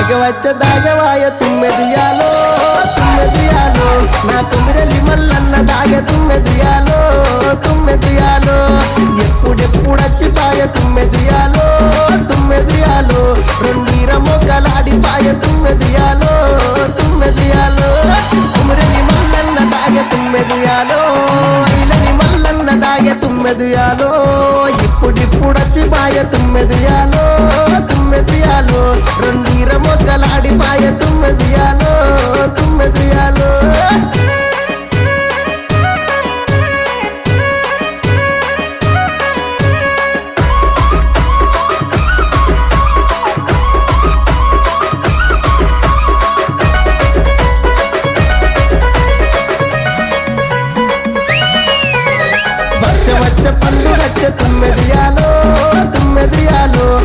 దాగవాయ తుమ్మెదియాలో తుమ్మెదియాలో నా తుమ్మిరెల్లి మల్లన్న దాగ తుమ్మెదియాలో తుమ్మెదియాలో ఎప్పుడెప్పుడచ్చిపాయ తుమ్మెదియాలో తుమ్మెదియాలో రెండీర మొగ్గలాడిపాయ తుమ్మెదియాలో తుమ్మెదియాలో తుమ్మిరెల్లి మల్లన్న దాగ తుమ్మెదియాలో ఇలని మల్లన్న దాగ తుమ్మెదియాలో ఇప్పుడిప్పుడచ్చిపాయ తుమ్మెదియాలో తుమ్మెదియాలో రెండీర మొగ్గలాడిపాయ తుమ్మెదియాలో తుమ్మెదియాలో